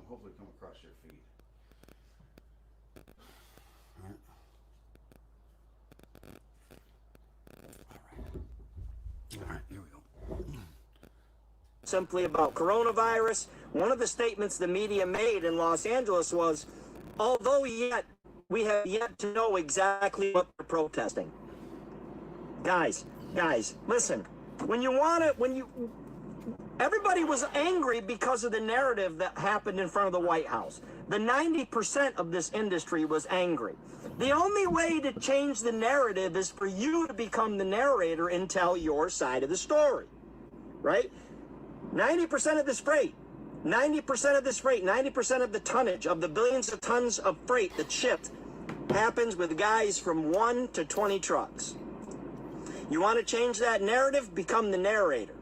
hopefully come across your feed. All right. All right, here we go. Simply about coronavirus. One of the statements the media made in Los Angeles was, although we have yet to know exactly what they're protesting. Guys, listen. Everybody was angry because of the narrative that happened in front of the White House. The 90% of this industry was angry. The only way to change the narrative is for you to become the narrator and tell your side of the story, right? 90% of this freight, 90% of the tonnage, of the billions of tons of freight that's shipped, happens with guys from 1 to 20 trucks. You want to change that narrative? Become the narrator.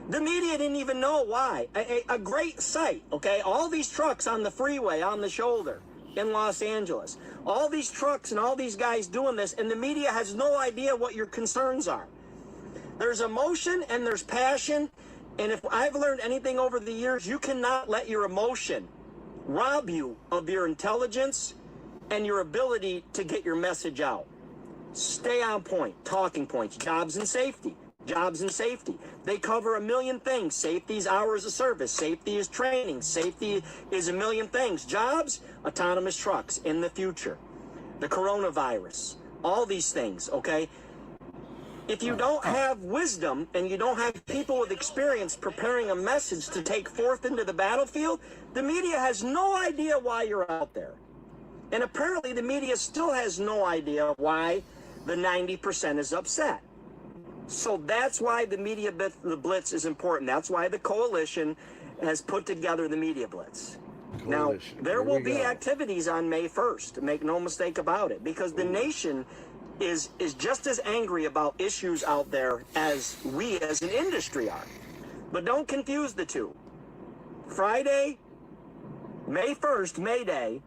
The media didn't even know why. A great sight, okay? All these trucks on the freeway, on the shoulder in Los Angeles. All these trucks and all these guys doing this, and the media has no idea what your concerns are. There's emotion and there's passion, and if I've learned anything over the years, you cannot let your emotion rob you of your intelligence and your ability to get your message out. Stay on point. Talking points. Jobs and safety. Jobs and safety. They cover a million things. Safety is hours of service. Safety is training. Safety is a million things. Jobs, autonomous trucks in the future. The coronavirus. All these things, okay? If you don't have wisdom and you don't have people with experience preparing a message to take forth into the battlefield, the media has no idea why you're out there. And apparently the media still has no idea why the 90% is upset. So that's why the media blitz is important. That's why the coalition has put together the media blitz. Now, there will be activities on May 1st, make no mistake about it, because the nation is just as angry about issues out there as we as an industry are. But don't confuse the two. Friday, May 1st, May Day,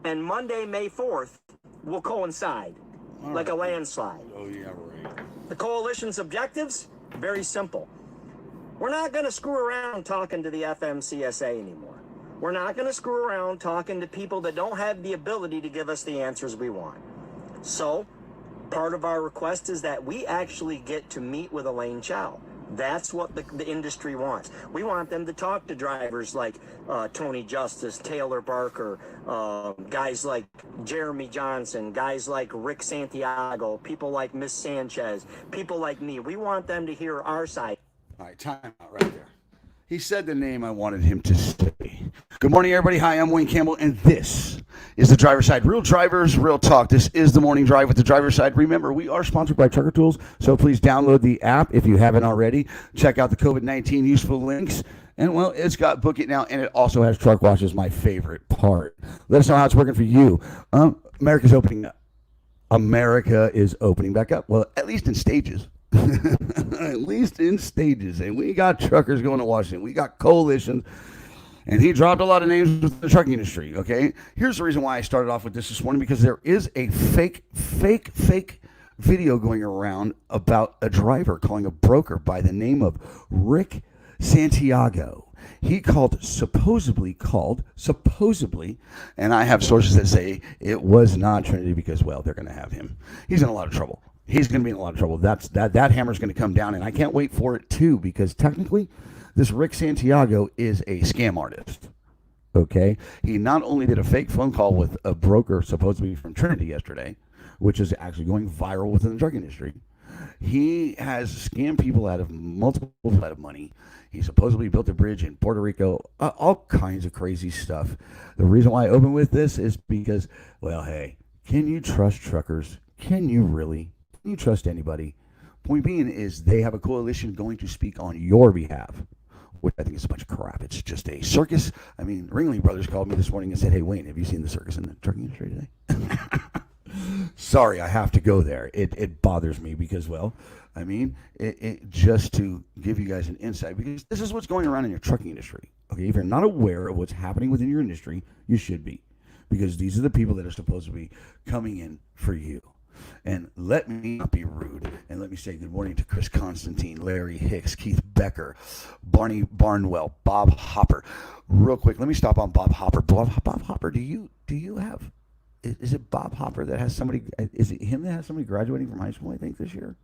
and Monday, May 4th will coincide like a landslide. Oh, yeah, right. The coalition's objectives, very simple. We're not going to screw around talking to the FMCSA anymore. We're not going to screw around talking to people that don't have the ability to give us the answers we want. So, part of our request is that we actually get to meet with Elaine Chao. That's what the industry wants. We want them to talk to drivers like Tony Justice, Taylor Barker, guys like Jeremy Johnson, guys like Rick Santiago, people like Miss Sanchez, people like me. We want them to hear our side. All right, time out right there. He said the name I wanted him to say. Good morning, everybody. Hi, I'm Wayne Campbell, and this is the Driver's Side. Real drivers, real talk. This is the Morning Drive with the Driver's Side. Remember, we are sponsored by Trucker Tools, so please download the app if you haven't already. Check out the COVID-19 useful links. And, well, it's got Book It Now, and it also has Truck Wash, is my favorite part. Let us know how it's working for you. America's opening up. America is opening back up. Well, at least in stages. At least in stages. And we got truckers going to Washington. We got coalitions. And he dropped a lot of names with the trucking industry, okay? Here's the reason why I started off with this morning, because there is a fake video going around about a driver calling a broker by the name of Rick Santiago. He supposedly, and I have sources that say it was not Trinity because, well, they're going to have him. He's in a lot of trouble. He's going to be in a lot of trouble. That hammer's going to come down, and I can't wait for it, too, because technically this Rick Santiago is a scam artist, okay? He not only did a fake phone call with a broker supposedly from Trinity yesterday, which is actually going viral within the truck industry. He has scammed people out of money. He supposedly built a bridge in Puerto Rico, all kinds of crazy stuff. The reason why I open with this is because, well, hey, can you trust truckers? Can you really? Can you trust anybody? Point being is they have a coalition going to speak on your behalf, which I think is a bunch of crap. It's just a circus. I mean, Ringling Brothers called me this morning and said, hey, Wayne, have you seen the circus in the trucking industry today? Sorry, I have to go there. It bothers me because, well, I mean, it just to give you guys an insight, because this is what's going around in your trucking industry. Okay, if you're not aware of what's happening within your industry, you should be, because these are the people that are supposed to be coming in for you. And let me not be rude, and let me say good morning to Chris Constantine, Larry Hicks, Keith Becker, Barney Barnwell, Bob Hopper. Real quick, let me stop on Bob Hopper. Bob Hopper, do you have? Is it Bob Hopper that has somebody? Is it him that has somebody graduating from high school? I think this year.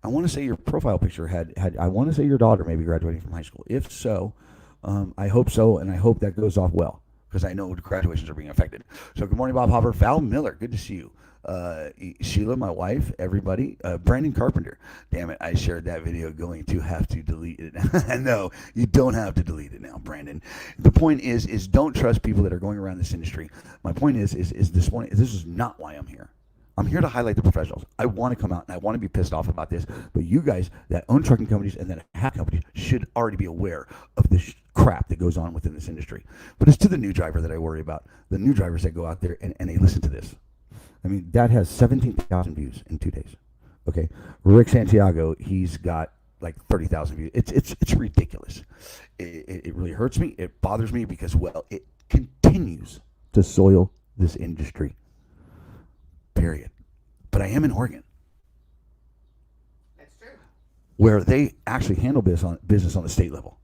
I want to say your profile picture had. I want to say your daughter may be graduating from high school. If so, I hope so, and I hope that goes off well because I know graduations are being affected. So good morning, Bob Hopper. Val Miller, good to see you. Sheila, my wife, everybody. Brandon Carpenter. Damn it, I shared that video. Going to have to delete it. No, you don't have to delete it now, Brandon. The point is don't trust people that are going around this industry. My point is this one. This is not why I'm here. I'm here to highlight the professionals. I want to come out and I want to be pissed off about this, but you guys that own trucking companies and that have companies should already be aware of this crap that goes on within this industry. But it's to the new driver that I worry about. The new drivers that go out there and they listen to this. I mean, that has 17,000 views in 2 days. Okay, Rick Santiago, he's got like 30,000 views. It's ridiculous. It really hurts me. It bothers me because, well, it continues to soil this industry. Period. But I am in Oregon. That's true. Where they actually handle business on the state level.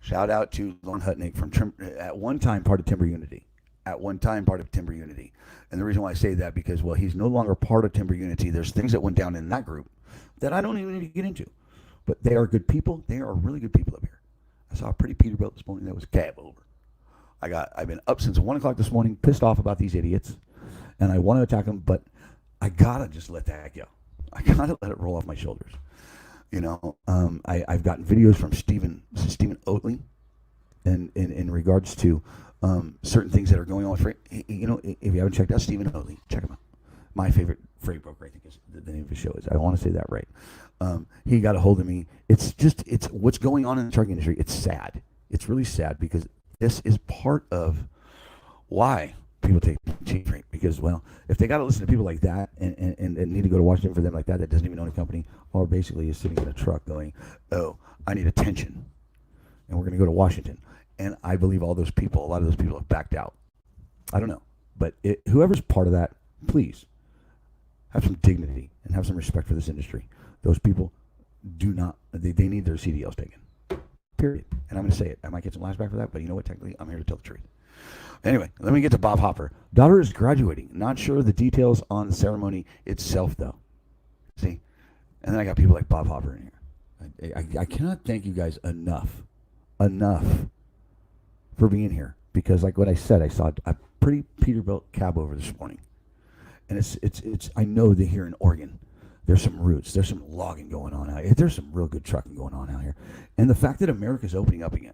Shout out to Lon Hutnick from at one time part of Timber Unity. And the reason why I say that because, well, he's no longer part of Timber Unity. There's things that went down in that group that I don't even need to get into. But they are good people. They are really good people up here. I saw a pretty Peterbilt this morning that was cab over. I've been up since 1 o'clock this morning, pissed off about these idiots, and I want to attack them, but I gotta just let that go. I gotta let it roll off my shoulders. You know, I've gotten videos from Stephen Oatley, and in regards to certain things that are going on with freight. You know, if you haven't checked out Stephen Oatley, check him out. My favorite freight broker, I think, is the name of his show is. I want to say that right. He got a hold of me. It's what's going on in the trucking industry. It's sad. It's really sad because this is part of why people take cheap freight. Because, well, if they got to listen to people like that and need to go to Washington for them like that doesn't even own a company, or basically is sitting in a truck going, oh, I need attention, and we're going to go to Washington. And I believe a lot of those people have backed out. I don't know. But whoever's part of that, please have some dignity and have some respect for this industry. Those people do not, they need their CDLs taken. Period. And I'm going to say it. I might get some lashback for that, but you know what? Technically, I'm here to tell the truth. Anyway, let me get to Bob Hopper. Daughter is graduating. Not sure of the details on the ceremony itself, though. See? And then I got people like Bob Hopper in here. I cannot thank you guys enough for being here, because like what I said, I saw a pretty Peterbilt cab over this morning, and it's I know that here in Oregon there's some roots, there's some logging going on out here, there's some real good trucking going on out here, and the fact that America's opening up again,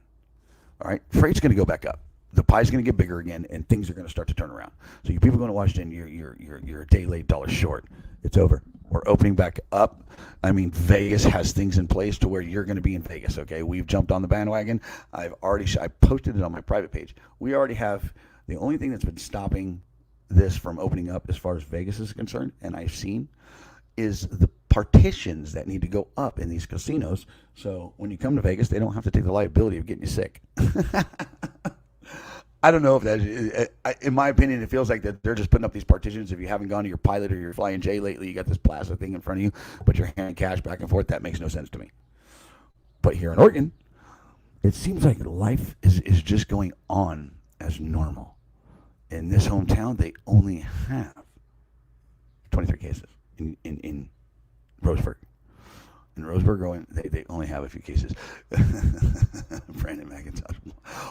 all right, freight's going to go back up, the pie's going to get bigger again, and things are going to start to turn around. So you people going to Washington, you're a day late, $1 short. It's over. We're opening back up. I mean, Vegas has things in place to where you're going to be in Vegas, okay? We've jumped on the bandwagon. I posted it on my private page. We already have, the only thing that's been stopping this from opening up as far as Vegas is concerned, and I've seen, is the partitions that need to go up in these casinos. So when you come to Vegas, they don't have to take the liability of getting you sick. I don't know if that, in my opinion, it feels like that they're just putting up these partitions. If you haven't gone to your Pilot or your Flying J lately, you got this plastic thing in front of you, but you're handing cash back and forth. That makes no sense to me. But here in Oregon, it seems like life is just going on as normal. In this hometown, they only have 23 cases in Roseburg. In Roseburg, they only have a few cases. Brandon McIntosh,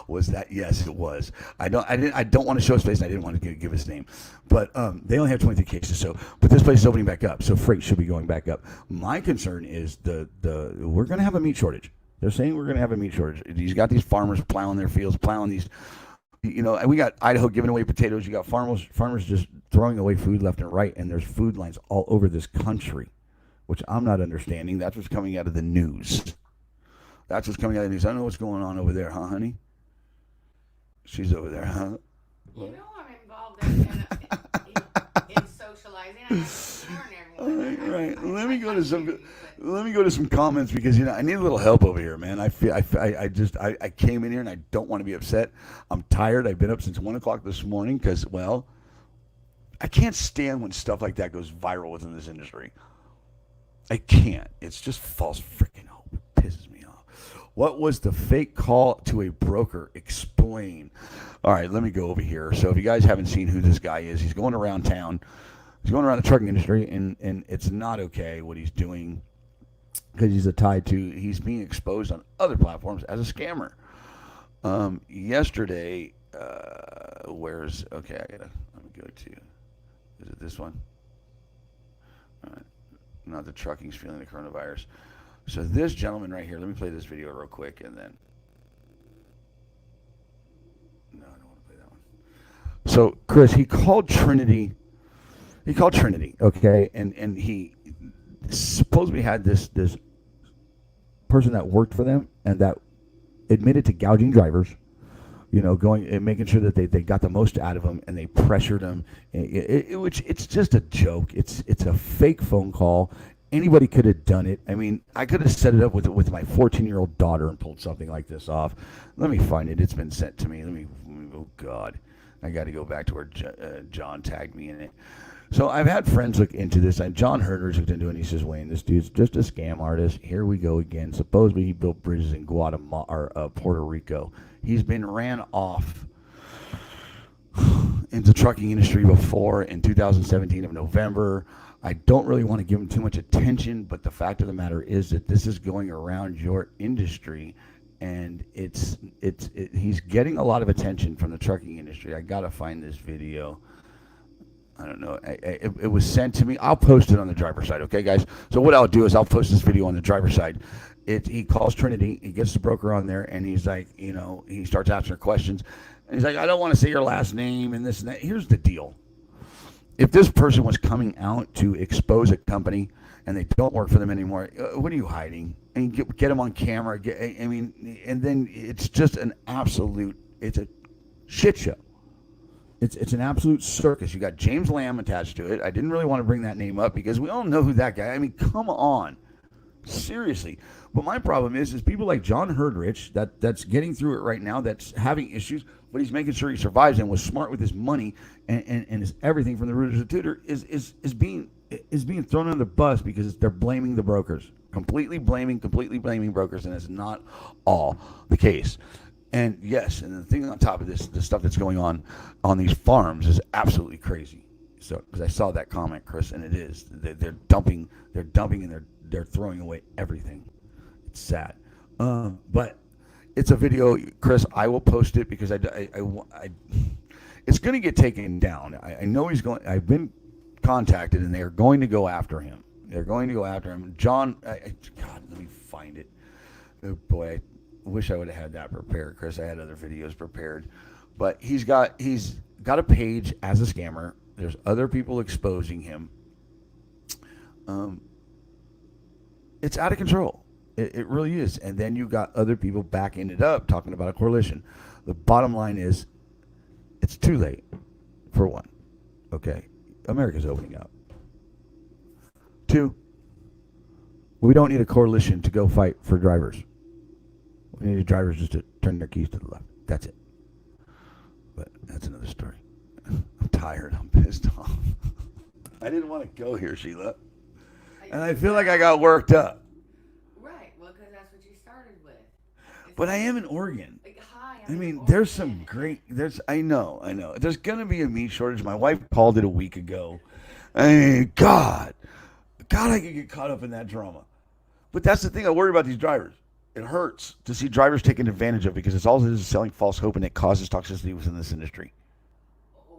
was that? Yes, it was. I don't want to show his face, and I didn't want to give his name, but they only have 23 cases. So, but this place is opening back up, so freight should be going back up. My concern is we're going to have a meat shortage. They're saying we're going to have a meat shortage. He's got these farmers plowing their fields, plowing these. You know, and we got Idaho giving away potatoes. You got farmers just throwing away food left and right, and there's food lines all over this country, which I'm not understanding. That's what's coming out of the news. I don't know what's going on over there, huh, honey? She's over there, huh? You know I'm involved in socializing. I'm extraordinary. Right. Let me go to some comments, because I need a little help over here, man. I came in here and I don't want to be upset. I'm tired. I've been up since 1 o'clock this morning because, well, I can't stand when stuff like that goes viral within this industry. I can't. It's just false freaking hope. It pisses me off. What was the fake call to a broker? Explain. All right, let me go over here. So if you guys haven't seen who this guy is, he's going around town. He's going around the trucking industry, and it's not okay what he's doing because he's being exposed on other platforms as a scammer. Yesterday, let me go to, is it this one? All right. Not the trucking's feeling the coronavirus. So this gentleman right here, let me play this video real quick and then. No, I don't want to play that one. So Chris, he called Trinity, okay, and he supposedly had this person that worked for them and that admitted to gouging drivers, going and making sure that they got the most out of them, and they pressured them. It's just a joke. It's a fake phone call. Anybody could have done it. I mean, I could have set it up with my 14-year-old daughter and pulled something like this off. Let me find it. It's been sent to me. Oh God, I got to go back to where John tagged me in it. So I've had friends look into this. John Herder's looked into it, and he says, Wayne, this dude's just a scam artist. Here we go again. Supposedly he built bridges in Guatemala or Puerto Rico. He's been ran off into the trucking industry before in 2017 of November. I don't really want to give him too much attention, but the fact of the matter is that this is going around your industry, and he's getting a lot of attention from the trucking industry. I got to find this video. I don't know. It was sent to me. I'll post it on the driver's side, okay, guys? So what I'll do is I'll post this video on the driver's side. He calls Trinity. He gets the broker on there, and he's like, he starts asking her questions. And he's like, I don't want to say your last name and this and that. Here's the deal. If this person was coming out to expose a company and they don't work for them anymore, what are you hiding? And get them on camera. And then it's just it's a shit show. It's an absolute circus. You got James Lamb attached to it. I didn't really want to bring that name up because we all know who that guy. I mean, come on, seriously. But my problem is people like John Herdrich that's getting through it right now. That's having issues, but he's making sure he survives and was smart with his money and is everything from the root of the tutor is being thrown under the bus because they're blaming the brokers, completely blaming brokers, and it's not all the case. And yes, and the thing on top of this, the stuff that's going on these farms is absolutely crazy. So, because I saw that comment, Chris, and it is they're dumping, and they're throwing away everything. It's sad, but it's a video, Chris. I will post it because it's going to get taken down. I know he's going. I've been contacted, and they are going to go after him. John, God, let me find it. Oh boy. Wish I would have had that prepared, Chris. I had other videos prepared, but he's got a page as a scammer. There's other people exposing him. It's out of control. It really is. And then you got other people backing it up, talking about a coalition. The bottom line is, it's too late. For one, okay, America's opening up. Two, we don't need a coalition to go fight for drivers. We need drivers just to turn their keys to the left. That's it. But that's another story. I'm tired. I'm pissed off. I didn't want to go here, Sheila. And I feel like I got worked up. Right. Well, because that's what you started with. But I am in Oregon. Hi. I mean, there's some great. I know. There's going to be a meat shortage. My wife called it a week ago. I mean, God, I could get caught up in that drama. But that's the thing. I worry about these drivers. It hurts to see drivers taken advantage of because it's all it is selling false hope, and it causes toxicity within this industry.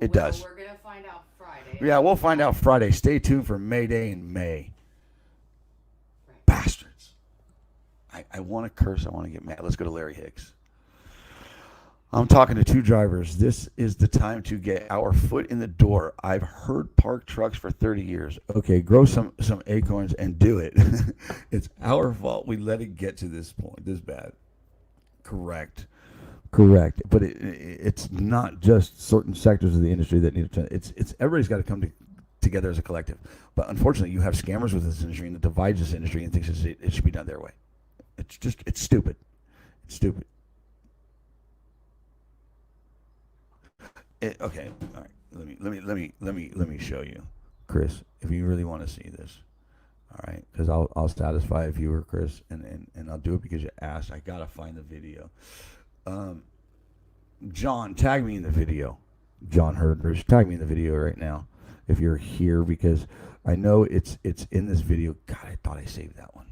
It does. We're going to find out Friday. Yeah, we'll find out Friday. Stay tuned for May Day in May. Right. Bastards. I want to curse. I want to get mad. Let's go to Larry Hicks. I'm talking to two drivers. This is the time to get our foot in the door. I've heard park trucks for 30 years. Okay, grow some acorns and do it. It's our fault we let it get to this point, this bad. Correct. But it's not just certain sectors of the industry that need to. It's everybody's got to come together as a collective. But unfortunately, you have scammers with this industry and it divides this industry and thinks it should be done their way. It's stupid. It's stupid. Okay, all right. let me show you, Chris, if you really want to see this. All right, because I'll satisfy a viewer, Chris, and I'll do it because you asked. I gotta find the video. John, tag me in the video. John Herders, tag me in the video right now if you're here, because I know it's in this video. God, I thought I saved that one.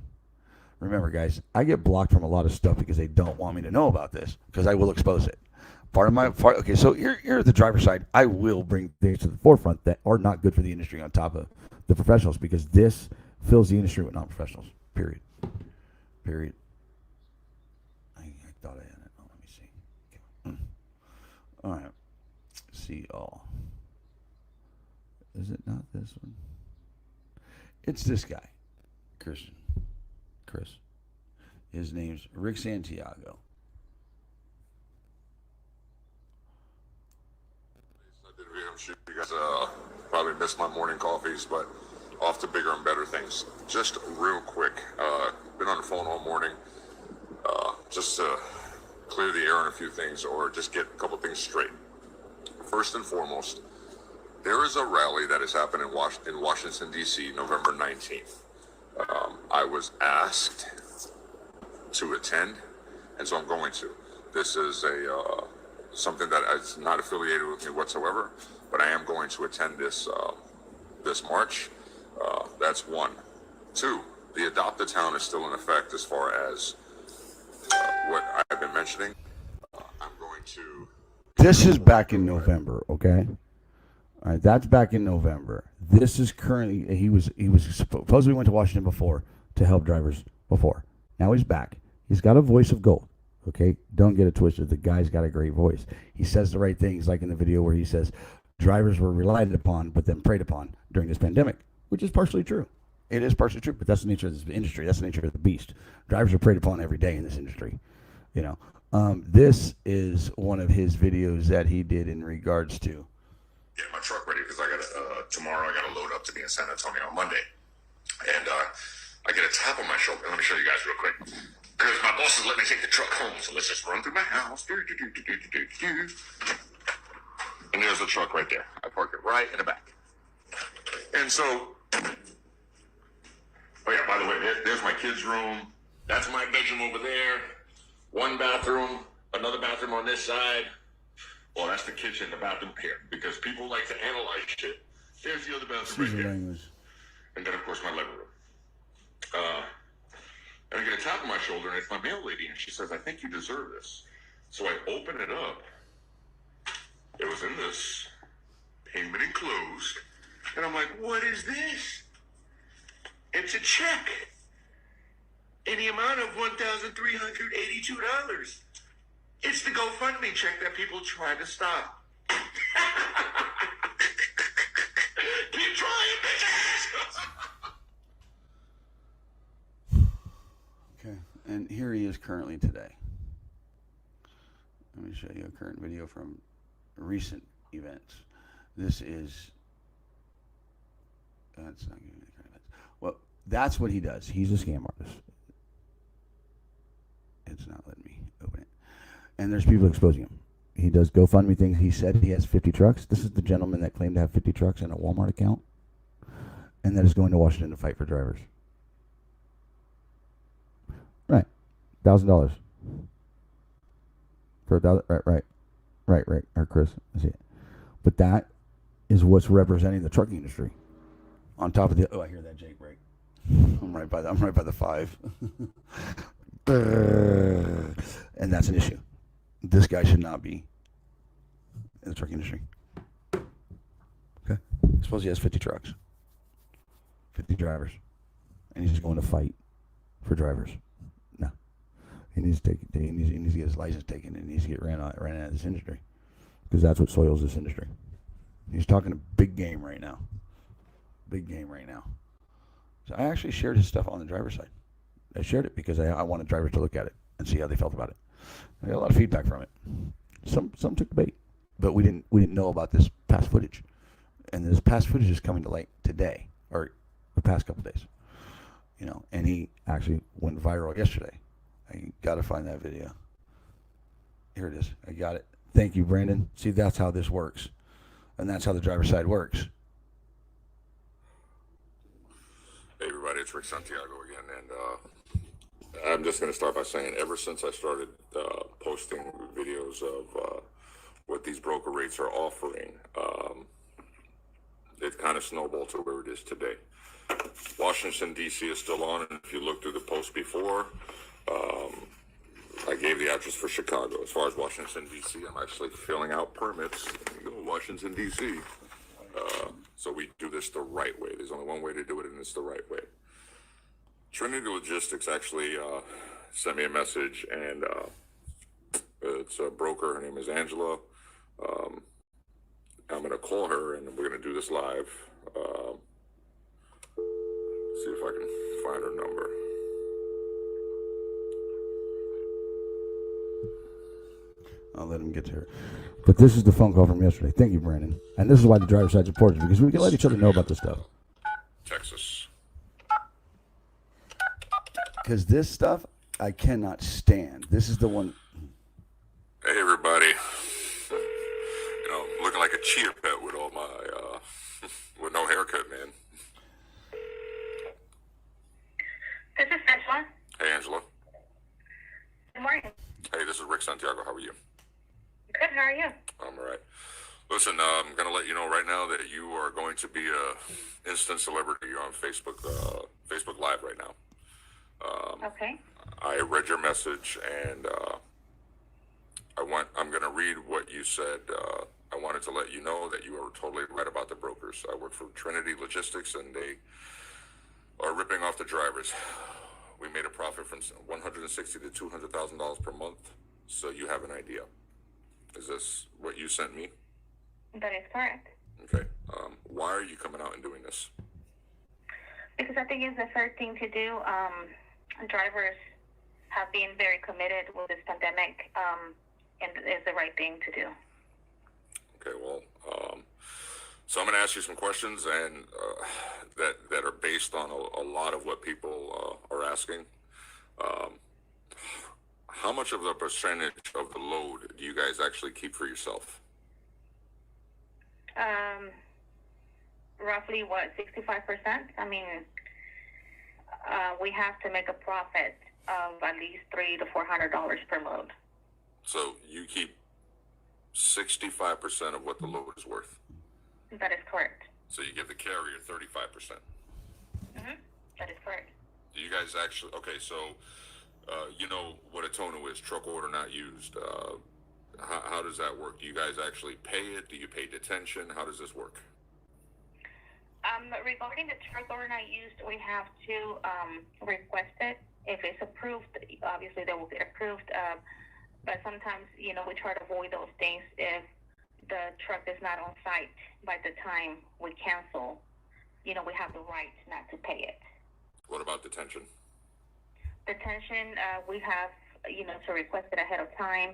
Remember, guys, I get blocked from a lot of stuff because they don't want me to know about this, because I will expose it. Okay, so here at the driver's side, I will bring things to the forefront that are not good for the industry on top of the professionals, because this fills the industry with non-professionals. Period. I thought I had it. Oh, let me see. Okay. All right. See all. Is it not this one? It's this guy, Chris. His name's Rick Santiago. I'm sure you guys probably missed my morning coffees, but off to bigger and better things. Just real quick, been on the phone all morning, just to clear the air on a few things, or just get a couple things straight. First and foremost, there is a rally that is happening in Washington, D.C., November 19th. I was asked to attend, and so I'm going to. This is something that is not affiliated with me whatsoever, but I am going to attend this march. That's one. Two, the Adopt a Town is still in effect as far as what I've been mentioning. I'm going to... This is back in November, okay? All right, that's back in November. This is currently, he was supposedly went to Washington before to help drivers before. Now he's back. He's got a voice of gold. Okay, don't get it twisted. The guy's got a great voice. He says the right things, like in the video where he says drivers were relied upon but then preyed upon during this pandemic, which is partially true. It is partially true, but that's the nature of this industry. That's the nature of the beast. Drivers are preyed upon every day in this industry. You know, this is one of his videos that he did in regards to get my truck ready, because I got tomorrow I got to load up to be in San Antonio on Monday, and I get a tap on my shoulder. Let me show you guys real quick. Because my boss has let me take the truck home, so let's just run through my house. And there's the truck right there. I park it right in the back. And so, oh yeah, by the way, there's my kids' room. That's my bedroom over there. One bathroom, another bathroom on this side. Well, that's the kitchen, the bathroom here, because people like to analyze shit. There's the other bathroom right there. And then, of course, my living room. And I get a tap on my shoulder, and it's my mail lady, and she says, "I think you deserve this." So I open it up. It was in this payment enclosed, and I'm like, "What is this?" It's a check in the amount of $1,382. It's the GoFundMe check that people tried to stop. Keep trying, bitches! Okay, and here he is currently today. Let me show you a current video from recent events. This is, that's not giving me the current events. Well, that's what he does. He's a scam artist. It's not letting me open it. And there's people exposing him. He does GoFundMe things. He said he has 50 trucks. This is the gentleman that claimed to have 50 trucks and a Walmart account, and that is going to Washington to fight for drivers. Right, $1,000 for $1,000. Right. Or Chris, I see it. But that is what's representing the trucking industry. On top of the, oh, I hear that Jake break. I'm right by the 5. And that's an issue. This guy should not be in the trucking industry. Okay, suppose he has 50 trucks, 50 drivers, and he's just going to fight for drivers. No, he needs to get his license taken, and he needs to get ran out of this industry, because that's what soils this industry. He's talking a big game right now. So I actually shared his stuff on the driver's side. I shared it because I wanted drivers to look at it and see how they felt about it. I got a lot of feedback from it. Some took the bait, but we didn't know about this past footage, and this past footage is coming to light today, or the past couple days. You know, and he actually went viral yesterday. I gotta find that video. Here it is. I got it. Thank you, Brandon. See, that's how this works. And that's how the driver's side works. Hey everybody, it's Rick Santiago again, and I'm just going to start by saying ever since I started posting videos of what these broker rates are offering, it kind of snowballed to where it is today. Washington, D.C. is still on, and if you look through the post before, I gave the address for Chicago. As far as Washington, D.C., I'm actually filling out permits. Washington, D.C. So we do this the right way. There's only one way to do it, and it's the right way. Trinity Logistics actually sent me a message, and it's a broker. Her name is Angela. I'm going to call her, and we're going to do this live. See if I can find her number. I'll let him get to her. But this is the phone call from yesterday. Thank you, Brandon. And this is why the driver's side's important, because we can let each other know about this stuff. Texas. Because this stuff, I cannot stand. This is the one. Hey, everybody. Looking like a chia pet with all my, with no haircut, man. This is Angela. Hey, Angela. Good morning. Hey, this is Rick Santiago. How are you? Good, how are you? I'm all right. Listen, I'm going to let you know right now that you are going to be a instant celebrity. You're on Facebook, Facebook Live right now. Okay. I read your message, and I'm going to read what you said. I wanted to let you know that you are totally right about the brokers. I work for Trinity Logistics, and they are ripping off the drivers. We made a profit from $160,000 to $200,000 per month, so you have an idea. Is this what you sent me? That is correct. Okay. Why are you coming out and doing this? Because I think it's the fair thing to do. Drivers have been very committed with this pandemic, and it's the right thing to do. Okay, well, so I'm going to ask you some questions, and that are based on a lot of what people are asking. How much of the percentage of the load do you guys actually keep for yourself? Roughly, 65%? I mean, we have to make a profit of at least $300 to $400 per load. So you keep 65% of what the load is worth. That is correct. So you give the carrier 35%. That is correct. Do you guys actually? Okay, so you know what a tonneau is, truck order not used. How does that work? Do you guys actually pay it? Do you pay detention? How does this work? Regarding the truck order not used, we have to request it. If it's approved, obviously they will get approved. But sometimes, we try to avoid those things if the truck is not on site by the time we cancel. We have the right not to pay it. What about detention? Detention, we have, to request it ahead of time.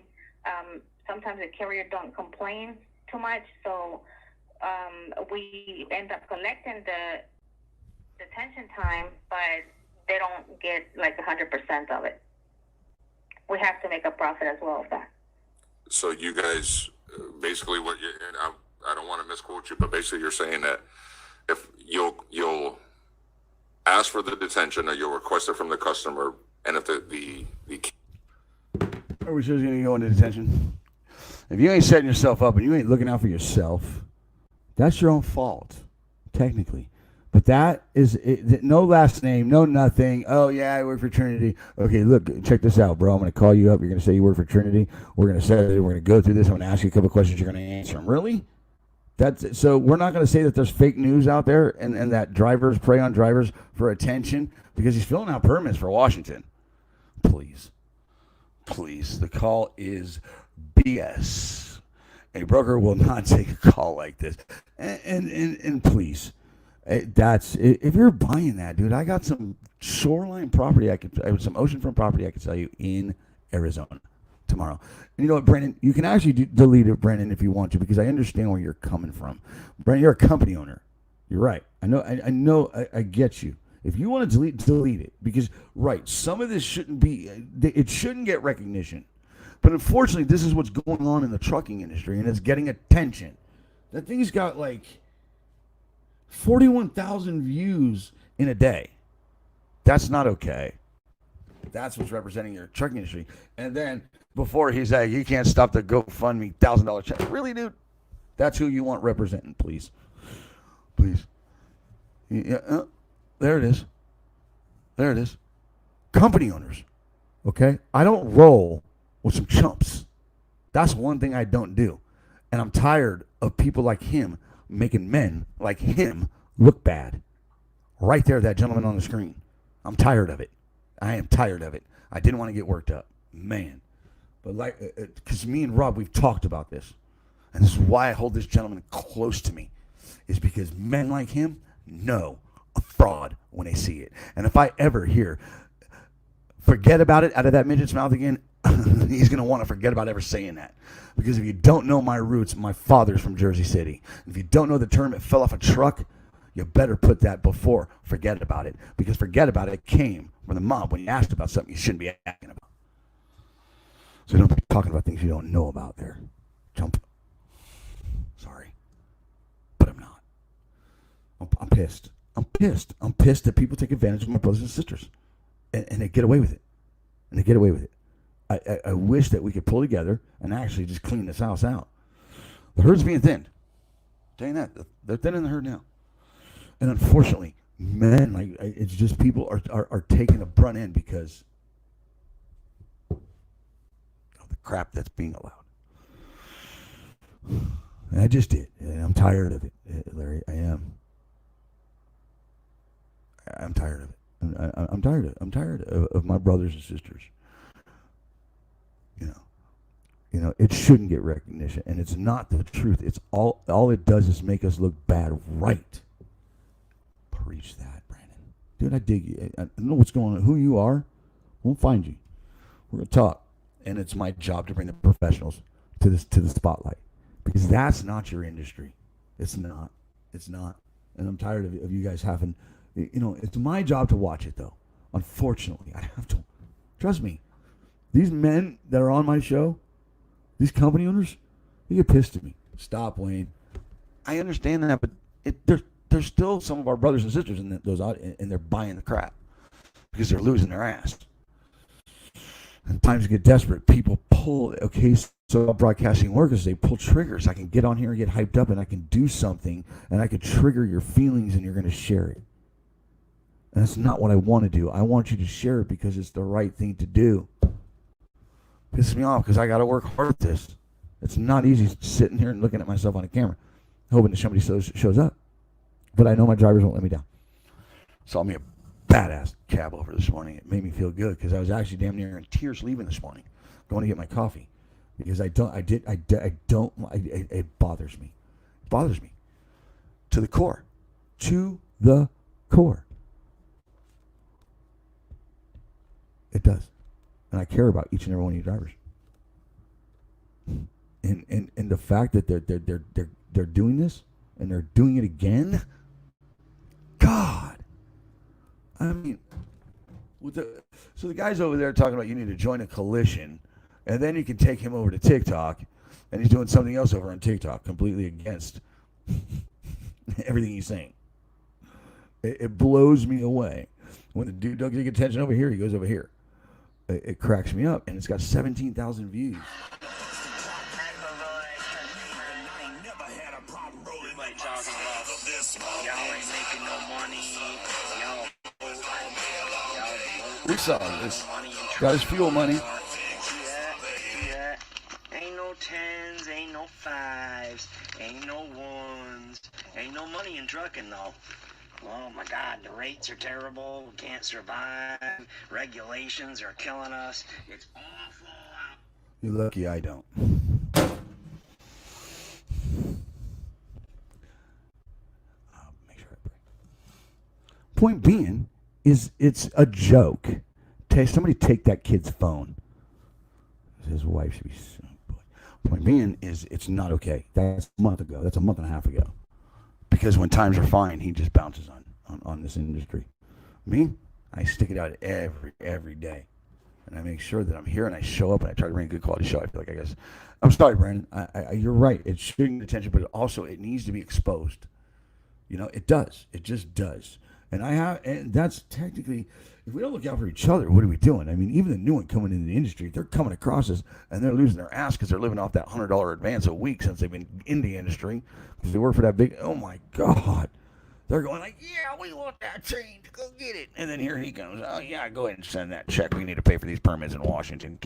Sometimes the carrier don't complain too much, so we end up collecting the detention time, but they don't get like 100% of it. We have to make a profit as well of that. So you guys, basically what you, and I don't want to misquote you, but basically you're saying that if you'll ask for the detention or you'll request it from the customer, and if the Are we just going to go into detention? If you ain't setting yourself up and you ain't looking out for yourself, that's your own fault, technically. But that is no last name, no nothing. Oh, yeah, I work for Trinity. Okay, look, check this out, bro. I'm going to call you up. You're going to say you work for Trinity. We're going to say we're going to go through this. I'm going to ask you a couple of questions. You're going to answer them. Really? So we're not going to say that there's fake news out there and that drivers prey on drivers for attention because he's filling out permits for Washington. Please. The call is BS. A broker will not take a call like this. And please. That's if you're buying that, dude. I got some shoreline property. Some oceanfront property I could sell you in Arizona tomorrow. And you know what, Brandon? You can actually delete it, Brandon, if you want to, because I understand where you're coming from. Brandon, you're a company owner. You're right. I know. I get you. If you want to delete it, because some of this shouldn't be. It shouldn't get recognition. But unfortunately, this is what's going on in the trucking industry, and it's getting attention. That thing's got like 41,000 views in a day. That's not okay. That's what's representing your trucking industry. And then before he's like, you can't stop the GoFundMe $1,000 check. Really, dude? That's who you want representing, please. Please. Yeah, there it is. There it is. Company owners. Okay? I don't roll with some chumps. That's one thing I don't do. And I'm tired of people like him making men like him look bad. Right there, that gentleman on the screen. I'm tired of it. I am tired of it. I didn't want to get worked up. Man. But like, because me and Rob, we've talked about this. And this is why I hold this gentleman close to me. Is because men like him know a fraud when they see it. And if I ever hear, forget about it out of that midget's mouth again, he's going to want to forget about ever saying that. Because if you don't know my roots, my father's from Jersey City. If you don't know the term, it fell off a truck, you better put that before forget about it. Because forget about it came from the mob when you asked about something you shouldn't be asking about. So don't be talking about things you don't know about there. Jump. Sorry. But I'm not. I'm pissed. I'm pissed. I'm pissed that people take advantage of my brothers and sisters. And they get away with it. And they get away with it. I wish that we could pull together and actually just clean this house out. The herd's being thinned. I'm telling you that. They're thinning the herd now. And unfortunately, men, like, it's just people are taking the brunt end because of the crap that's being allowed. And I just did. And I'm tired of it, Larry. I am. I'm tired of it. I'm tired of it. I'm tired of my brothers and sisters. You know, it shouldn't get recognition, and it's not the truth. It's all it does is make us look bad, right? Preach that, Brandon. Dude, I dig you. I know what's going on. Who you are, we'll find you. We're gonna talk, and it's my job to bring the professionals to the spotlight because that's not your industry. It's not. It's not. And I'm tired of you guys having. You know, it's my job to watch it though. Unfortunately, I have to. Trust me. These men that are on my show. These company owners, they get pissed at me. Stop, Wayne. I understand that, but there's still some of our brothers and sisters in those out, and they're buying the crap because they're losing their ass. And times get desperate. People pull. Okay, so broadcasting workers, they pull triggers. I can get on here and get hyped up, and I can do something, and I can trigger your feelings, and you're going to share it. And that's not what I want to do. I want you to share it because it's the right thing to do. Pisses me off because I got to work hard at this. It's not easy sitting here and looking at myself on a camera, hoping that somebody shows up. But I know my drivers won't let me down. Saw me a badass cab over this morning. It made me feel good because I was actually damn near in tears leaving this morning, going to get my coffee because it bothers me. It bothers me to the core, to the core. It does. And I care about each and every one of you drivers. And the fact that they're doing this and they're doing it again, God. I mean, so the guy's over there talking about you need to join a coalition, and then you can take him over to TikTok, and he's doing something else over on TikTok, completely against everything he's saying. It blows me away. When the dude doesn't get attention over here, he goes over here. It cracks me up, and it's got 17,000 views. We saw this. Got his fuel money. Yeah. Ain't no tens, ain't no fives, ain't no ones, ain't no money in trucking though. Oh my God, the rates are terrible. We can't survive. Regulations are killing us. It's awful. You're lucky I don't. Make sure I break. Point being is it's a joke. Somebody take that kid's phone. His wife should be. Point being is it's not okay. That's a month ago. That's a month and a half ago. Because when times are fine, he just bounces on this industry. Me, I stick it out every day. and I make sure that I'm here and I show up and I try to bring a good quality show. I feel like I guess I'm sorry, Brandon. You're right. It should get attention, but it needs to be exposed. It does. It just does. And that's technically, if we don't look out for each other, what are we doing? I mean, even the new one coming into the industry, they're coming across us and they're losing their ass because they're living off that $100 advance a week since they've been in the industry because they work for that big. Oh my God. They're going like, yeah, we want that change. Go get it. And then here he comes. Oh, yeah, go ahead and send that check. We need to pay for these permits in Washington.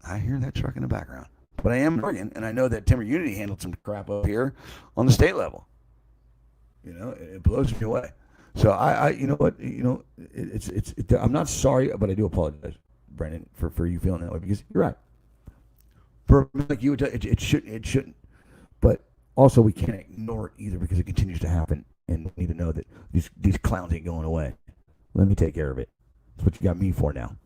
I hear that truck in the background. But I am Oregon, and I know that Timber Unity handled some crap up here on the state level. It blows me away. So you know what? I'm not sorry, but I do apologize, Brandon, for you feeling that way because you're right. For like you, it shouldn't. But also, we can't ignore it either because it continues to happen, and we need to know that these clowns ain't going away. Let me take care of it. That's what you got me for now.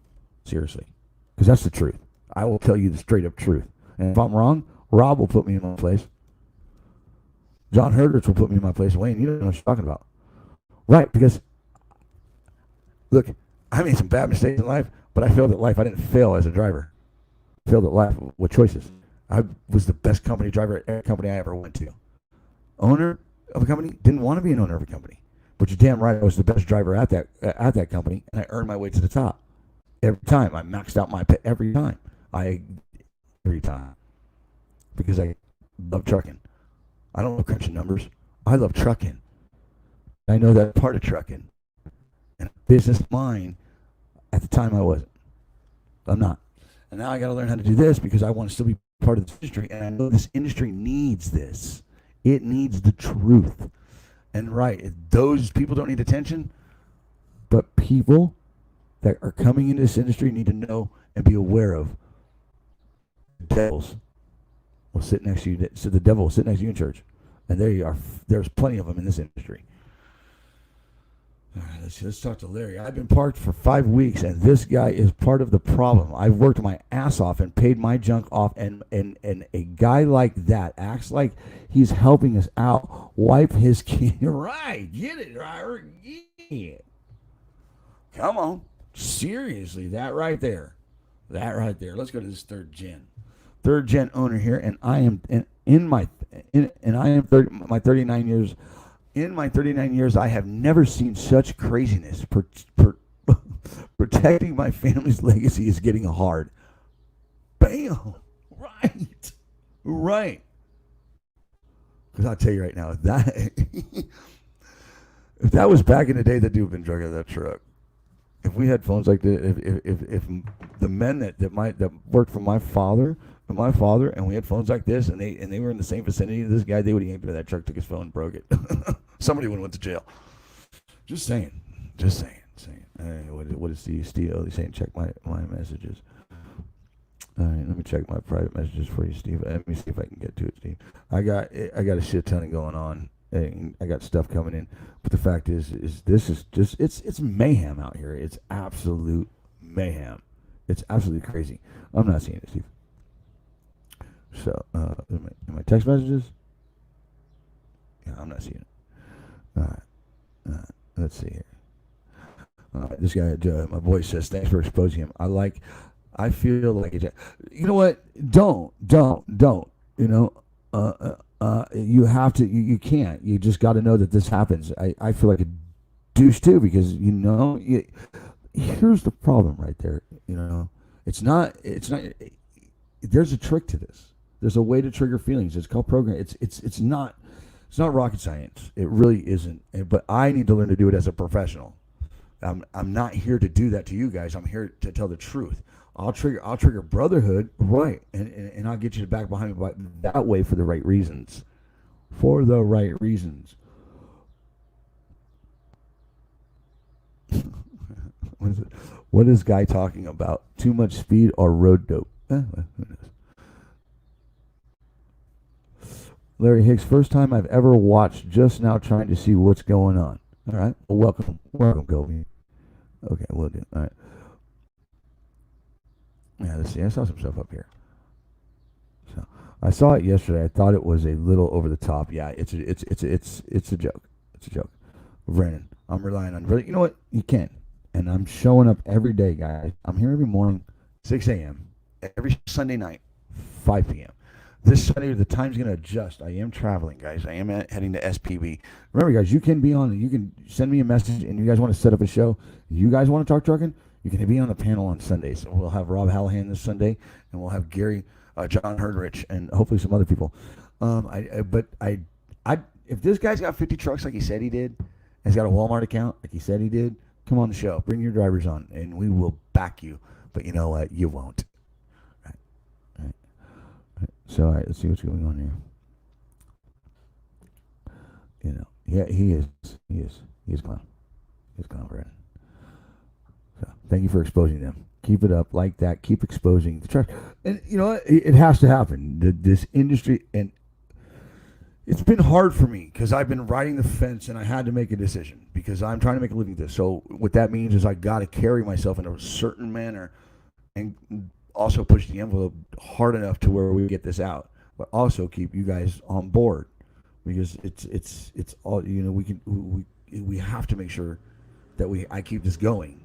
Seriously, because that's the truth. I will tell you the straight up truth. And if I'm wrong, Rob will put me in my place. John Herderts will put me in my place. Wayne, you don't know what you're talking about. Right, because, look, I made some bad mistakes in life, but I failed at life. I didn't fail as a driver. I failed at life with choices. I was the best company driver at every company I ever went to. Owner of a company, didn't want to be an owner of a company. But you're damn right, I was the best driver at that company, and I earned my way to the top. Every time. I maxed out my pay every time. Every time. Because I love trucking. I don't love crunching numbers. I love trucking. I know that part of trucking. And business mind, at the time I wasn't. I'm not. And now I got to learn how to do this because I want to still be part of this industry. And I know this industry needs this. It needs the truth. And right, those people don't need attention. But people that are coming into this industry need to know and be aware of devils will sit next to you. So the devil will sit next to you in church, and there you are. There's plenty of them in this industry. All right, let's talk to Larry. I've been parked for 5 weeks, and this guy is part of the problem. I've worked my ass off and paid my junk off, and a guy like that acts like he's helping us out. Wipe his kid. Right, get it, driver. Yeah. Come on, seriously, that right there. Let's go to this third gen owner here, and I am my 39 years. In my 39 years, I have never seen such craziness. Protecting my family's legacy is getting hard. Bam! Right. Because I'll tell you right now, if that was back in the day, that dude would have been drunk out of that truck. If we had phones like this, if the men that worked for my father, and we had phones like this, and they were in the same vicinity as this guy, they would have aimed at that truck, took his phone, and broke it. Somebody would have went to jail. Just saying. Hey, what is Steve? Oh, he's saying check my messages. All right, let me check my private messages for you, Steve. Let me see if I can get to it, Steve. I got a shit ton of going on. And I got stuff coming in, but the fact is this is just it's mayhem out here. It's absolute mayhem. It's absolutely crazy. I'm not seeing it, Steve. So, in my text messages, yeah, I'm not seeing it. All right. Let's see here. This guy, my voice says, "Thanks for exposing him." I feel like it. You know what? Don't. You know. You have to. You can't. You just got to know that this happens. I feel like a douche too because here's the problem right there. It's not. There's a trick to this. There's a way to trigger feelings. It's called program. It's not rocket science. It really isn't. But I need to learn to do it as a professional. I'm not here to do that to you guys. I'm here to tell the truth. I'll trigger brotherhood, right, and I'll get you back behind me that way for the right reasons. For the right reasons. What is Guy talking about? Too much speed or road dope? Who knows? Larry Hicks, first time I've ever watched, just now trying to see what's going on. All right, well, welcome, Kobe. Okay, we'll do. All right. Yeah, let's see. I saw some stuff up here. So I saw it yesterday. I thought it was a little over the top. Yeah, it's a joke. It's a joke. Brennan, I'm relying on. You know what? You can. and I'm showing up every day, guys. I'm here every morning, 6 a.m. Every Sunday night, 5 p.m. This Sunday, the time's going to adjust. I am traveling, guys. I am heading to SPB. Remember, guys, you can be on. You can send me a message, and you guys want to set up a show. You guys want to talk trucking? You can be on the panel on Sundays. We'll have Rob Hallahan this Sunday, and we'll have Gary, John Herdrich, and hopefully some other people. If this guy's got 50 trucks like he said he did, and he's got a Walmart account like he said he did, come on the show. Bring your drivers on, and we will back you. But you know what? You won't. Right. So, all right, let's see what's going on here. You know, yeah, he is clown. He's clown for it. So, thank you for exposing them. Keep it up like that. Keep exposing the truck. And you know what? It has to happen. This industry, and it's been hard for me because I've been riding the fence, and I had to make a decision because I'm trying to make a living with this. So what that means is I got to carry myself in a certain manner, and also push the envelope hard enough to where we get this out, but also keep you guys on board because it's all, you know, we have to make sure that I keep this going,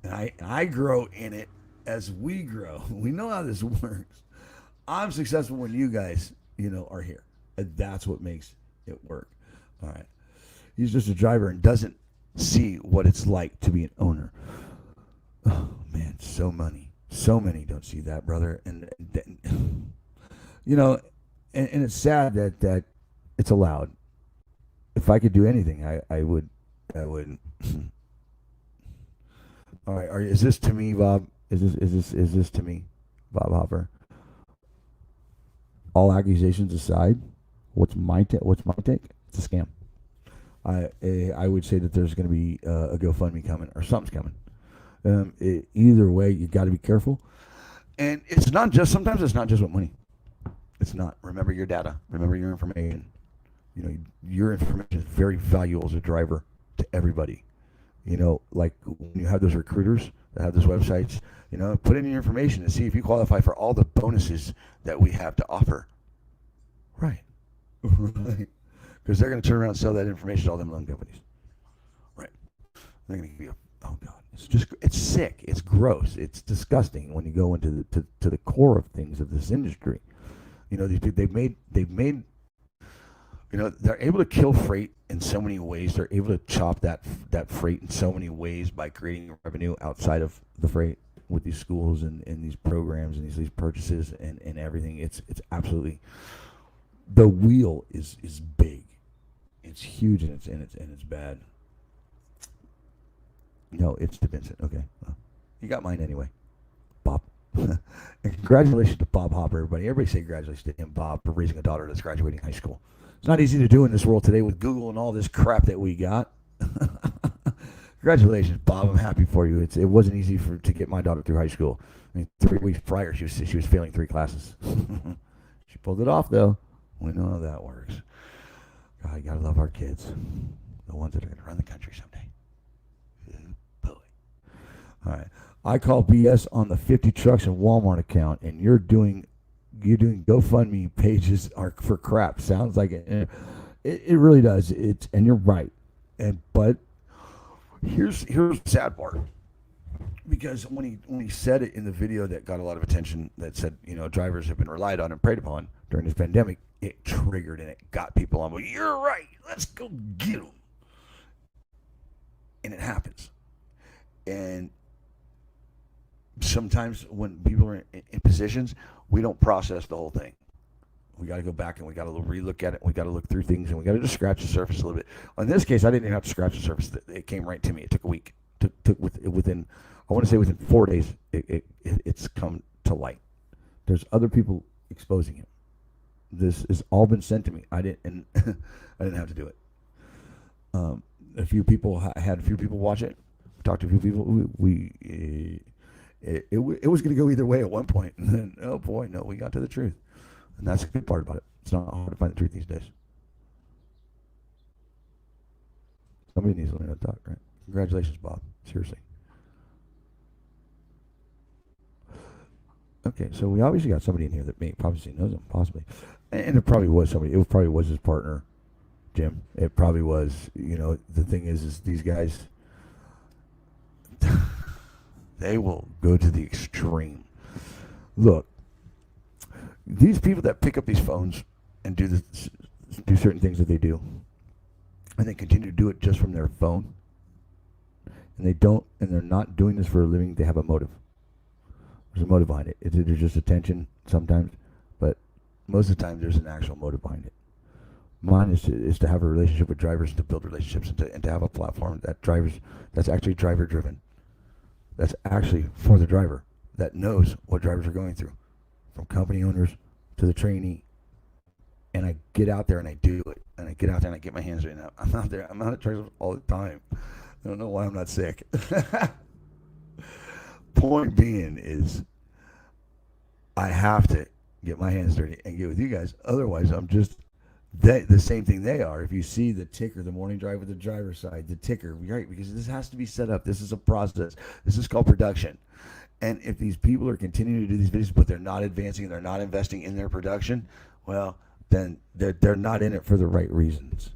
and I grow in it as we grow. We know how this works. I'm successful when you guys, you know, are here, and that's what makes it work. All right, he's just a driver and doesn't see what it's like to be an owner. Oh man, so many don't see that, brother, and you know, and it's sad that it's allowed. If I could do anything, I would. All right, is this to me, Bob? Is this to me, Bob Hopper? All accusations aside, what's my take? It's a scam. I would say that there's going to be a GoFundMe coming or something's coming. Either way, you got to be careful. And it's not just, sometimes it's not just with money. It's not. Remember your data. Remember your information. You know, your information is very valuable as a driver to everybody. You know, like when you have those recruiters that have those websites, you know, put in your information and see if you qualify for all the bonuses that we have to offer. Right. Right. Because they're going to turn around and sell that information to all them loan companies. Right. They're going to give you oh God, it's sick. It's gross. It's disgusting when you go into the core of things of this industry. You know, they've made, you know, they're able to kill freight in so many ways. They're able to chop that freight in so many ways by creating revenue outside of the freight with these schools and these programs and these purchases and everything. It's absolutely, the wheel is big. It's huge and it's bad. No, it's to Vincent. Okay. Well, you got mine anyway. Bob. And congratulations to Bob Hopper, everybody. Everybody say congratulations to him, Bob, for raising a daughter that's graduating high school. It's not easy to do in this world today with Google and all this crap that we got. Congratulations, Bob. I'm happy for you. It wasn't easy to get my daughter through high school. I mean, 3 weeks prior, she was failing 3 classes. She pulled it off, though. We know how that works. God, you got to love our kids. The ones that are going to run the country someday. All right, I call BS on the 50 trucks and Walmart account, and you're doing GoFundMe pages are for crap. Sounds like it. It really does. And you're right. But here's the sad part, because when he said it in the video that got a lot of attention, that said, you know, drivers have been relied on and preyed upon during this pandemic, it triggered and it got people on. Well, you're right. Let's go get them. And it happens. And sometimes when people are in positions, we don't process the whole thing. We got to go back and we got to relook at it. We got to look through things and we got to just scratch the surface a little bit. In this case, I didn't even have to scratch the surface. It came right to me. It took a week. Within, I want to say within 4 days, it's come to light. There's other people exposing it. This has all been sent to me. I didn't have to do it. A few people watch it. Talked to a few people. It was going to go either way at one point, and then, oh boy, no, we got to the truth, and that's the good part about it. It's not hard to find the truth these days. Somebody needs to learn how to talk, right? Congratulations, Bob. Seriously. Okay, so we obviously got somebody in here that probably knows him, possibly, and it probably was somebody. It probably was his partner, Jim. It probably was. You know, the thing is these guys. They will go to the extreme. Look, these people that pick up these phones and do certain things that they do, and they continue to do it just from their phone, and they're not doing this for a living. They have a motive. There's a motive behind it. It's either just attention sometimes, but most of the time there's an actual motive behind it. Mine is to have a relationship with drivers, and to build relationships, and to have a platform that's actually driver driven. That's actually for the driver, that knows what drivers are going through, from company owners to the trainee. And I get out there and I do it. And I get out there and I get my hands dirty. I'm out there. I'm out at trucks all the time. I don't know why I'm not sick. Point being is, I have to get my hands dirty and get with you guys. Otherwise, I'm just the same thing they are. If you see the ticker, the morning drive with the driver's side, the ticker, right? Because this has to be set up. This is a process. This is called production. And if these people are continuing to do these videos, but they're not advancing, they're not investing in their production, well, then they're not in it for the right reasons.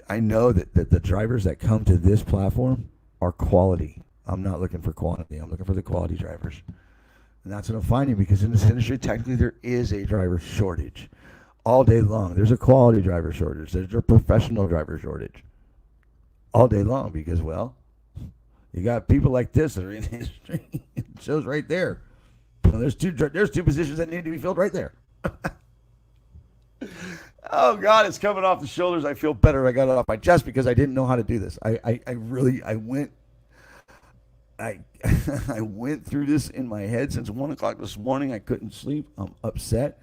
I know that the drivers that come to this platform are quality. I'm not looking for quantity. I'm looking for the quality drivers. And that's what I'm finding, because in this industry, technically, there is a driver shortage. All day long, there's a quality driver shortage. There's a professional driver shortage. All day long, because, well, you got people like this that are in the industry. It shows right there. Well, there's two positions that need to be filled right there. Oh God, it's coming off the shoulders. I feel better. I got it off my chest because I didn't know how to do this. I went through this in my head since 1 o'clock this morning. I couldn't sleep. I'm upset,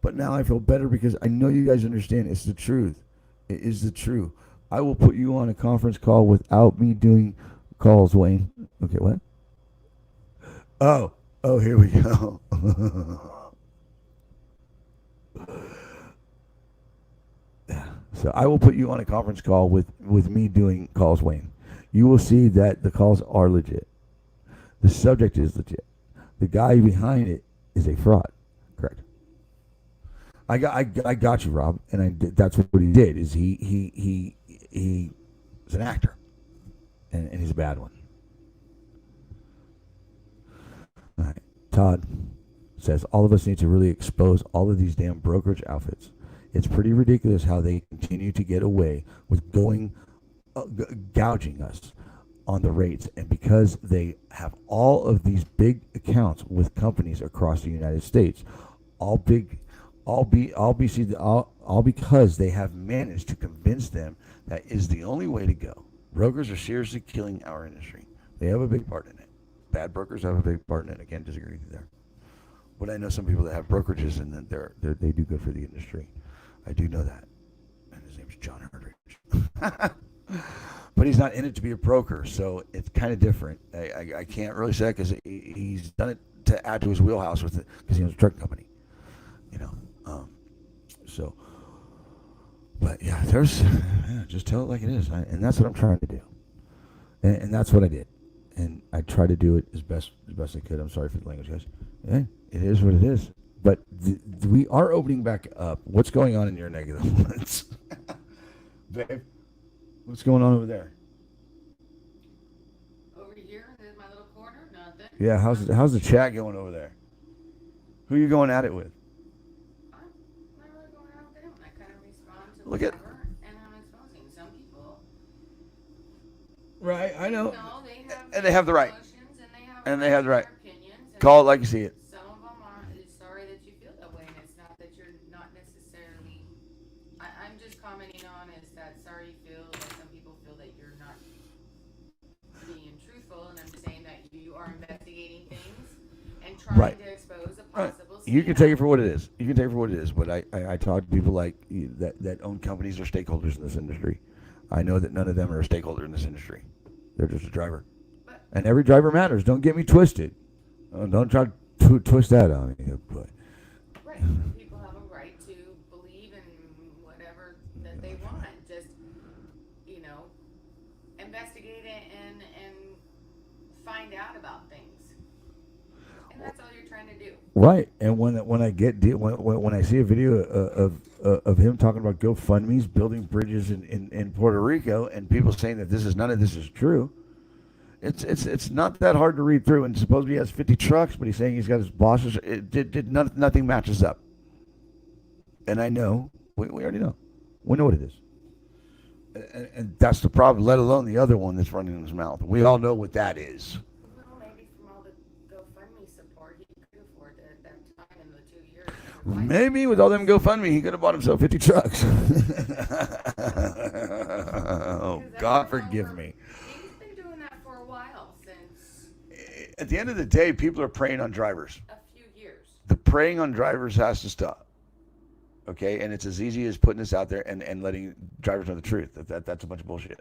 but now I feel better because I know you guys understand. It's the truth. It is the truth. I will put you on a conference call without me doing calls, Wayne. Okay, what? Oh, here we go. So I will put you on a conference call with me doing calls, Wayne. You will see that the calls are legit. The subject is legit. The guy behind it is a fraud. Correct. I got you, Rob, and that's what he did. Is he's an actor, and he's a bad one. All right. Todd says all of us need to really expose all of these damn brokerage outfits. It's pretty ridiculous how they continue to get away with gouging us on the rates, and because they have all of these big accounts with companies across the United States, all because they have managed to convince them that is the only way to go. Brokers are seriously killing our industry. They have a big part in it. Bad brokers have a big part in it. I can't disagree with you there. But I know some people that have brokerages and that they do good for the industry. I do know that. And his name's John Herdrich. But he's not in it to be a broker, so it's kind of different. I can't really say because he's done it to add to his wheelhouse with it because he owns a truck company. So, but yeah, just tell it like it is. And that's what I'm trying to do. And that's what I did. And I tried to do it as best I could. I'm sorry for the language, guys. Yeah, it is what it is. But we are opening back up. What's going on in your neck of the woods? Babe, what's going on over there? Over here in my little corner, nothing. Yeah, how's the chat going over there? Who are you going at it with? I'm not really going out with them. I kind of respond to Look at- whatever, and I'm exposing some people. Right, I know. No, they have And they have the right. emotions, And they have the right. their opinions. And Call it like you see it. some of them are sorry that you feel that way, and it's not that you're not necessarily. I'm just commenting on is that sorry you feel that some people feel that you're not being truthful, and I'm just saying that you are investigating things and trying Right. to expose a Right. possible. You can take it for what it is. You can take it for what it is. But I talk to people like that own companies or stakeholders in this industry. I know that none of them are a stakeholder in this industry. They're just a driver. And every driver matters. Don't get me twisted. Don't try to twist that on me. But Right. People have a right to believe in whatever that they want. Just, investigate it and find out about things. And that's all you're trying to do. right. And when I see a video of him talking about GoFundMe's building bridges in Puerto Rico, and people saying that none of this is true, It's not that hard to read through. And supposedly he has 50 trucks, but he's saying he's got his bosses. Nothing matches up. And I know we already know. We know what it is. And that's the problem. Let alone the other one that's running in his mouth. We all know what that is. Well, maybe from all the GoFundMe support, he could afford it at that time in the 2 years. Maybe with all them GoFundMe, he could have bought himself 50 trucks. Oh, God forgive me. He's been doing that for a while, since At the end of the day, people are preying on drivers. a few years. The preying on drivers has to stop. Okay? And it's as easy as putting this out there and letting drivers know the truth. That's a bunch of bullshit.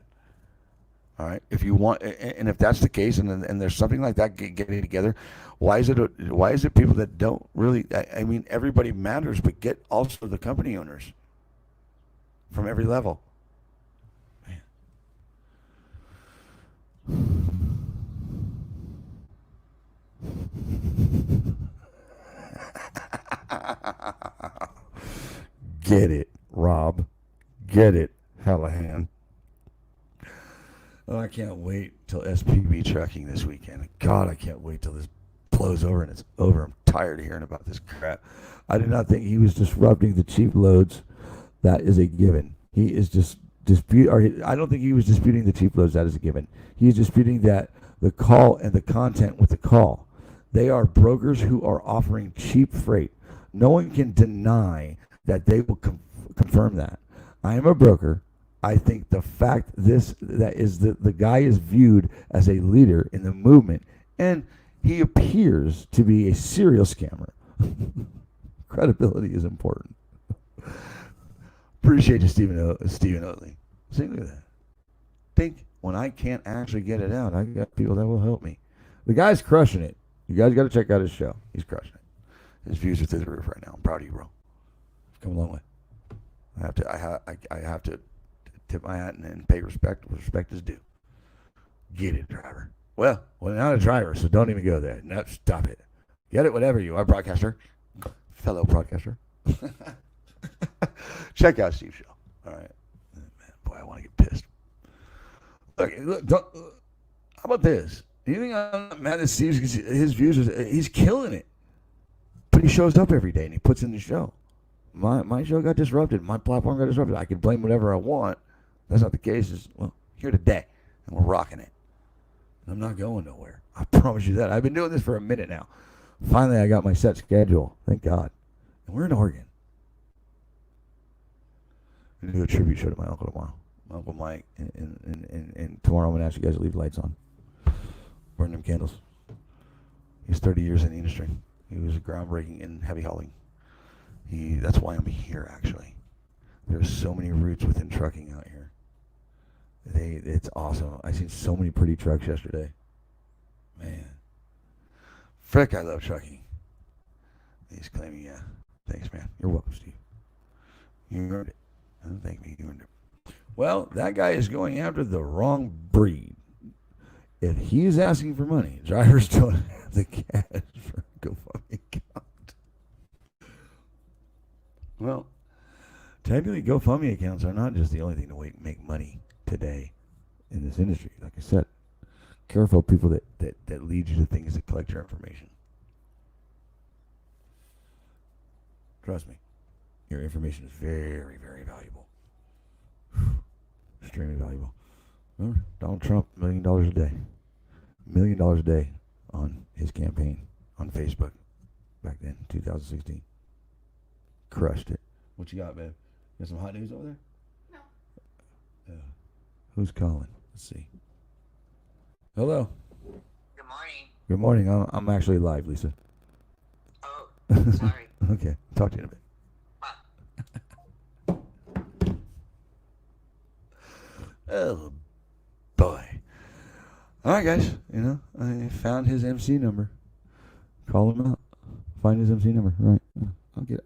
All right? If you want, and if that's the case, and there's something like that getting together, why is it people that don't really, I mean, everybody matters, but get also the company owners from every level. Get it, Rob. Get it, Hallahan. Oh, I can't wait till SPB trucking this weekend. God, I can't wait till this blows over and it's over. I'm tired of hearing about this crap. I did not think he was disrupting the cheap loads. That is a given. He is just I don't think he was disputing the cheap loads. That is a given. He is disputing that the call and the content with the call. They are brokers who are offering cheap freight. No one can deny that they will confirm that. I am a broker. I think the fact the guy is viewed as a leader in the movement, and he appears to be a serial scammer. Credibility is important. Appreciate you, Stephen Oatley. See, look at that. Think when I can't actually get it out, I got people that will help me. The guy's crushing it. You guys got to check out his show. He's crushing it. His views are through the roof right now. I'm proud of you, bro. You've come a long way. I have to tip my hat and pay respect where respect is due. Get it, driver. Well, not a driver, so don't even go there. No, stop it. Get it, whatever you are, broadcaster. Fellow broadcaster. Check out Steve's show. All right. Man, boy, I want to get pissed. Look, how about this? You think I'm not mad at Steve's, his views? He's killing it. But he shows up every day and he puts in the show. My show got disrupted. My platform got disrupted. I can blame whatever I want. That's not the case. Well, here today, and we're rocking it. I'm not going nowhere. I promise you that. I've been doing this for a minute now. Finally, I got my set schedule. Thank God. And we're in Oregon. I'm going to do a tribute show to my uncle tomorrow. My Uncle Mike. And tomorrow I'm going to ask you guys to leave the lights on. Burn them candles. He's 30 years in the industry. He was groundbreaking in heavy hauling. That's why I'm here, actually. There's so many routes within trucking out here. It's awesome. I seen so many pretty trucks yesterday. Man. Frick, I love trucking. He's claiming, yeah. Thanks, man. You're welcome, Steve. You earned it. Don't thank me. You earned it. Well, that guy is going after the wrong breed. If he's asking for money, drivers don't have the cash for a GoFundMe account. Well, technically, GoFundMe accounts are not just the only thing to make money today in this industry. Like I said, careful people that lead you to things that collect your information. Trust me, your information is very, very valuable. Extremely valuable. Remember, Donald Trump, $1 million a day. $1 million a day on his campaign on Facebook back then, 2016. Crushed it. What you got, babe? Got some hot news over there? No. Who's calling? Let's see. Hello. Good morning. Good morning. I'm actually live, Lisa. Oh, sorry. Okay. Talk to you in a bit. Oh, boy. All right, guys. I found his MC number. Call him out. Find his MC number. All right.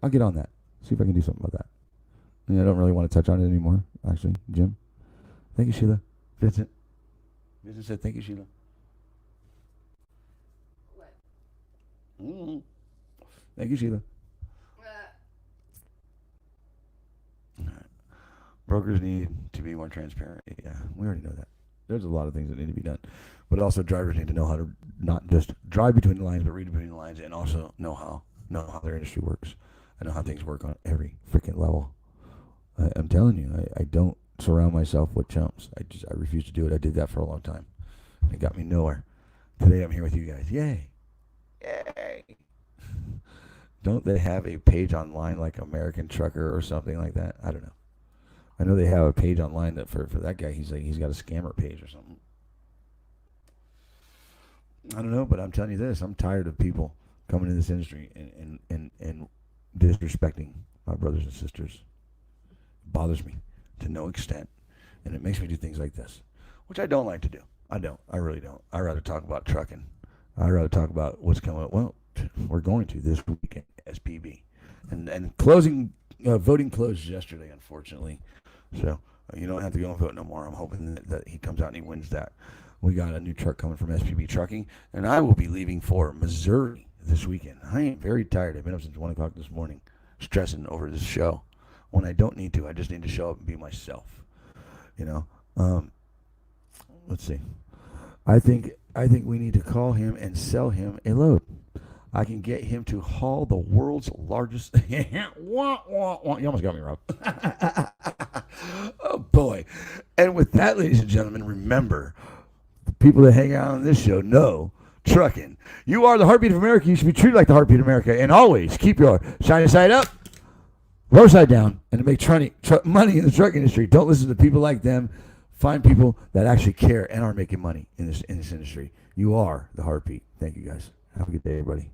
I'll get on that. See if I can do something about that. I don't really want to touch on it anymore, actually. Jim. Thank you, Sheila. Vincent said thank you, Sheila. What? Mm-hmm. Thank you, Sheila. All right. Brokers need to be more transparent. Yeah, we already know that. There's a lot of things that need to be done. But also drivers need to know how to not just drive between the lines, but read between the lines, and also know how their industry works. I know how things work on every freaking level. I'm telling you, I don't surround myself with chumps. I refuse to do it. I did that for a long time. It got me nowhere. Today I'm here with you guys. Yay. Yay. Don't they have a page online like American Trucker or something like that? I don't know. I know they have a page online that for that guy, he's got a scammer page or something. I don't know, but I'm telling you this. I'm tired of people coming in this industry and disrespecting my brothers and sisters. It bothers me to no extent, and it makes me do things like this, which I don't like to do. I don't. I really don't. I'd rather talk about trucking. I'd rather talk about what's coming up. Well, we're going to this weekend, SPB. And closing, voting closed yesterday, unfortunately. So you don't have to go and vote no more. I'm hoping that he comes out and he wins that. We got a new truck coming from SPB Trucking, and I will be leaving for Missouri this weekend. I am very tired. I've been up since 1 o'clock this morning, stressing over this show. When I don't need to, I just need to show up and be myself. You know. Let's see. I think we need to call him and sell him a load. I can get him to haul the world's largest. Wah, wah, wah. You almost got me, Rob. Oh boy! And with that, ladies and gentlemen, remember, the people that hang out on this show know trucking. You are the heartbeat of America. You should be treated like the heartbeat of America, and always keep your shiny side up, low side down, and to make money in the truck industry. Don't listen to people like them. Find people that actually care and are making money in this industry. You are the heartbeat. Thank you, guys. Have a good day, everybody.